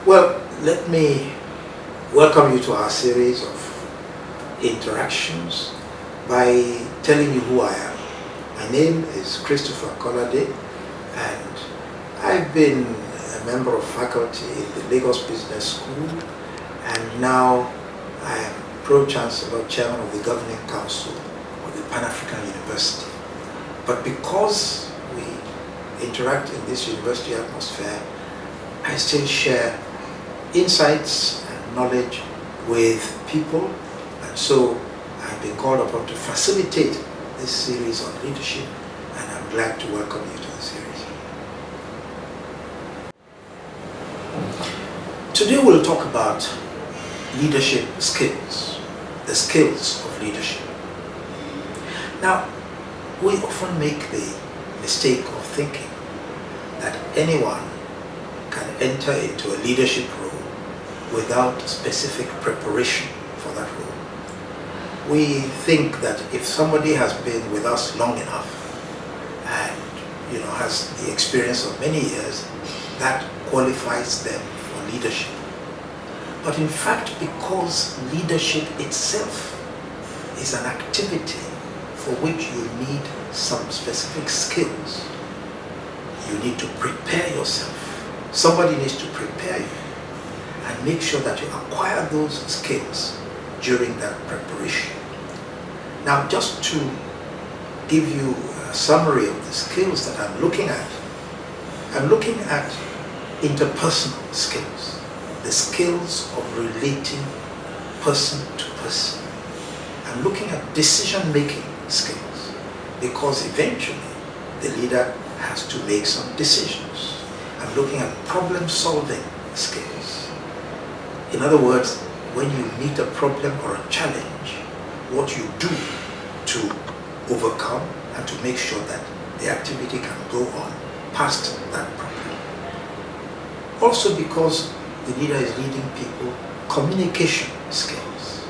Well, let me welcome you to our series of interactions by telling you who I am. My name is Christopher Kolade, and I've been a member of faculty in the Lagos Business School, and now I am Pro-Chancellor, Chairman of the Governing Council of the Pan-African University. But because we interact in this university atmosphere, I still share insights and knowledge with people, and so I've been called upon to facilitate this series on leadership, and I'm glad to welcome you to the series. Today we'll talk about leadership skills, the skills of leadership. Now, we often make the mistake of thinking that anyone can enter into a leadership role without specific preparation for that role. We think that if somebody has been with us long enough and has the experience of many years, that qualifies them for leadership. But in fact, because leadership itself is an activity for which you need some specific skills, you need to prepare yourself. Somebody needs to prepare you and make sure that you acquire those skills during that preparation. Now, just to give you a summary of the skills that I'm looking at interpersonal skills, the skills of relating person to person. I'm looking at decision-making skills, because eventually the leader has to make some decisions. I'm looking at problem-solving skills. In other words, when you meet a problem or a challenge, what you do to overcome and to make sure that the activity can go on past that problem. Also, because the leader is leading people, communication skills.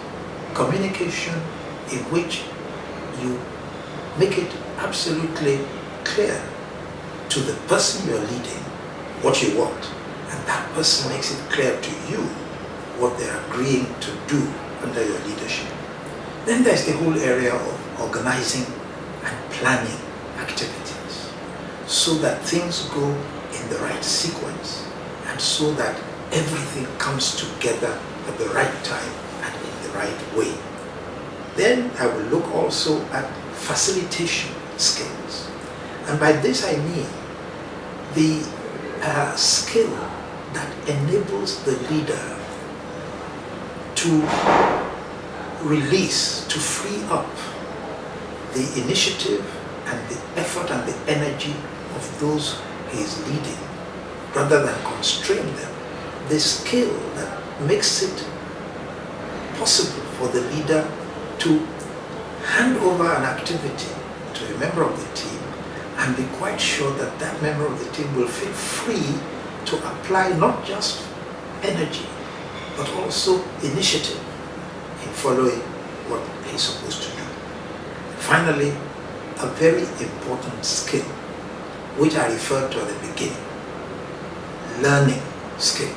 Communication in which you make it absolutely clear to the person you're leading what you want, and that person makes it clear to you what they're agreeing to do under your leadership. Then there's the whole area of organizing and planning activities so that things go in the right sequence and so that everything comes together at the right time and in the right way. Then I will look also at facilitation skills. And by this I mean the skill that enables the leader to release, to free up the initiative and the effort and the energy of those he is leading, rather than constrain them. The skill that makes it possible for the leader to hand over an activity to a member of the team and be quite sure that that member of the team will feel free to apply not just energy, but also initiative in following what he's supposed to do. Finally, a very important skill, which I referred to at the beginning, learning skill,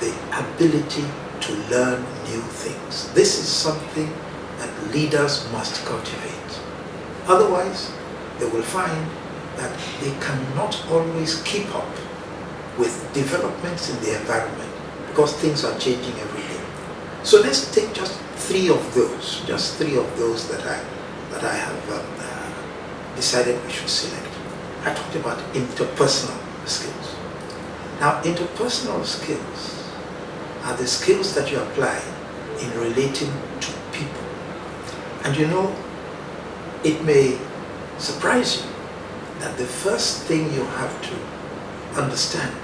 the ability to learn new things. This is something that leaders must cultivate. Otherwise, they will find that they cannot always keep up with developments in the environment because things are changing every day. So let's take just three of those that I have decided we should select. I talked about interpersonal skills. Now, interpersonal skills are the skills that you apply in relating to people. And it may surprise you that the first thing you have to understand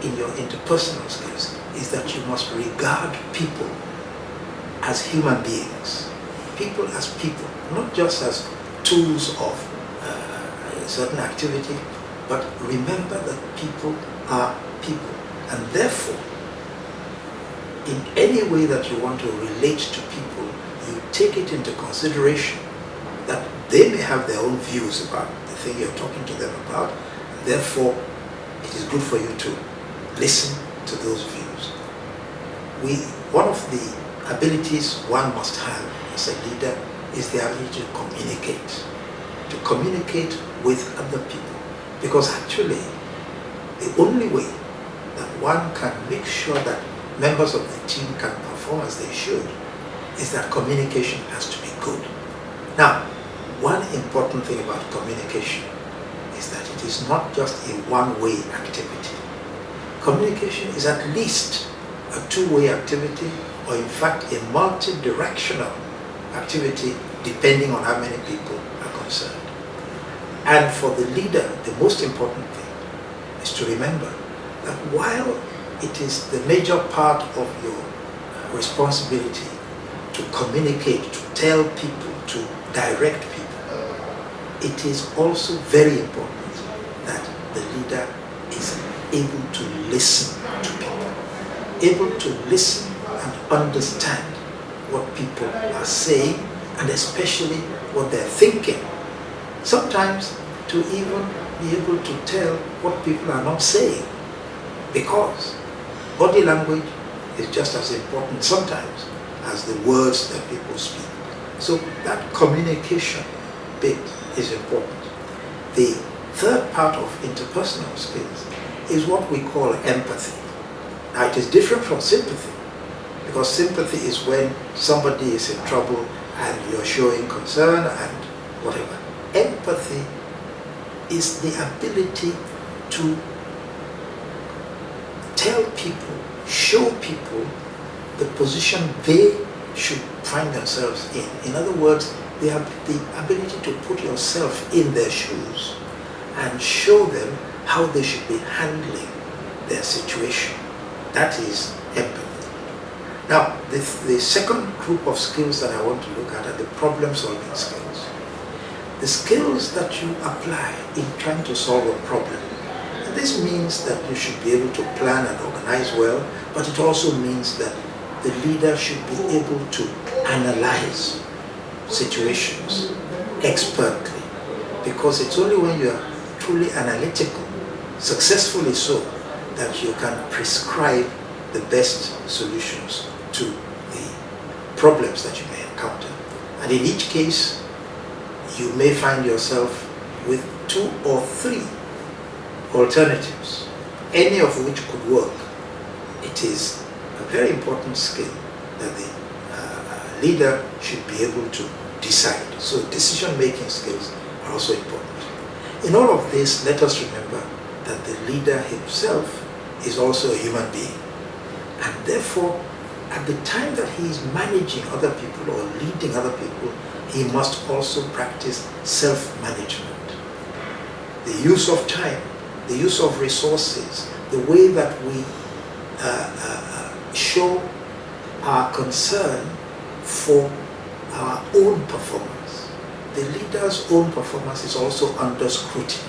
in your interpersonal skills is that you must regard people as human beings. People as people, not just as tools of a certain activity, but remember that people are people. And therefore, in any way that you want to relate to people, you take it into consideration that they may have their own views about the thing you're talking to them about. Therefore, it is good for you to listen to those views. One of the abilities one must have as a leader is the ability to communicate with other people. Because actually, the only way that one can make sure that members of the team can perform as they should is that communication has to be good. Now, one important thing about communication is that it is not just a one-way activity. Communication is at least a two-way activity, or in fact a multi-directional activity, depending on how many people are concerned. And for the leader, the most important thing is to remember that while it is the major part of your responsibility to communicate, to tell people, to direct people, it is also very important that the leader is able to listen to people, able to listen and understand what people are saying, and especially what they're thinking. Sometimes to even be able to tell what people are not saying, because body language is just as important sometimes as the words that people speak. So that communication bit is important. The third part of interpersonal skills is what we call empathy. Now it is different from sympathy, because sympathy is when somebody is in trouble and you're showing concern and whatever. Empathy is the ability to tell people, show people the position they should find themselves in. In other words, they have the ability to put yourself in their shoes and show them how they should be handling their situation. That is empathy. Now, the second group of skills that I want to look at are the problem-solving skills. The skills that you apply in trying to solve a problem. And this means that you should be able to plan and organize well, but it also means that the leader should be able to analyze situations expertly, because it's only when you are truly analytical, successfully so, that you can prescribe the best solutions to the problems that you may encounter. And in each case, you may find yourself with 2 or 3 alternatives, any of which could work. It is a very important skill that the leader should be able to decide. So decision-making skills are also important. In all of this, let us remember that the leader himself is also a human being. And therefore, at the time that he is managing other people or leading other people, he must also practice self-management. The use of time, the use of resources, the way that we show our concern for our own performance. The leader's own performance is also under scrutiny.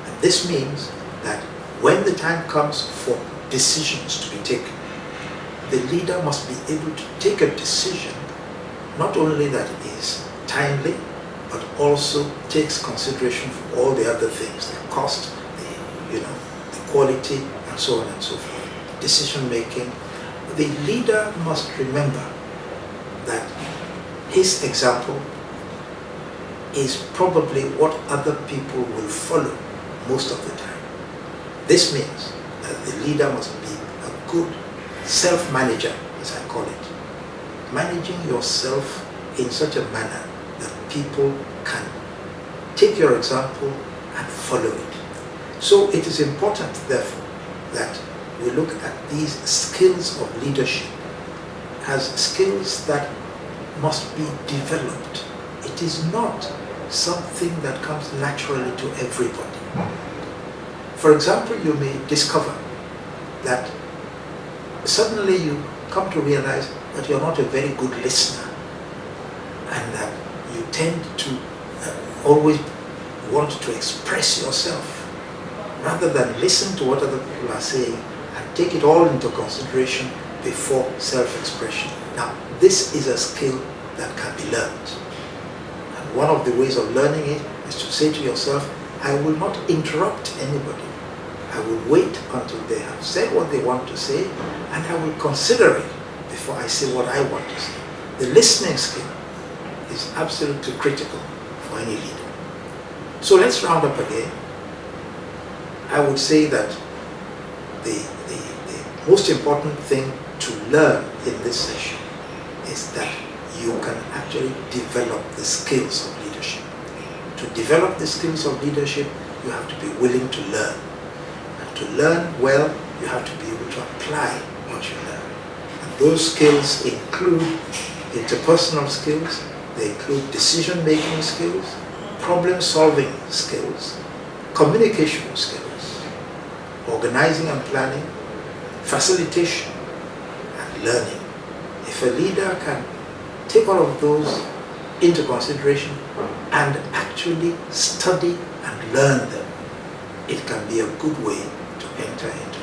And this means that when the time comes for decisions to be taken, the leader must be able to take a decision not only that is timely, but also takes consideration for all the other things, the cost, the quality, and so on and so forth. Decision making. The leader must remember that his example is probably what other people will follow most of the time. This means that the leader must be a good self-manager, as I call it. Managing yourself in such a manner that people can take your example and follow it. So it is important, therefore, that we look at these skills of leadership as skills that must be developed. It is not something that comes naturally to everybody. For example, you may discover that suddenly you come to realize that you're not a very good listener, and that you tend to always want to express yourself rather than listen to what other people are saying and take it all into consideration before self-expression. Now, this is a skill that can be learned. And one of the ways of learning it is to say to yourself, I will not interrupt anybody. I will wait until they have said what they want to say, and I will consider it before I say what I want to say. The listening skill is absolutely critical for any leader. So let's round up again. I would say that the most important thing to learn in this session is that you can actually develop the skills of leadership. To develop the skills of leadership, you have to be willing to learn. And to learn well, you have to be able to apply what you learn. And those skills include interpersonal skills, they include decision-making skills, problem-solving skills, communication skills, organizing and planning, facilitation, and learning. If a leader can take all of those into consideration and actually study and learn them, it can be a good way to enter into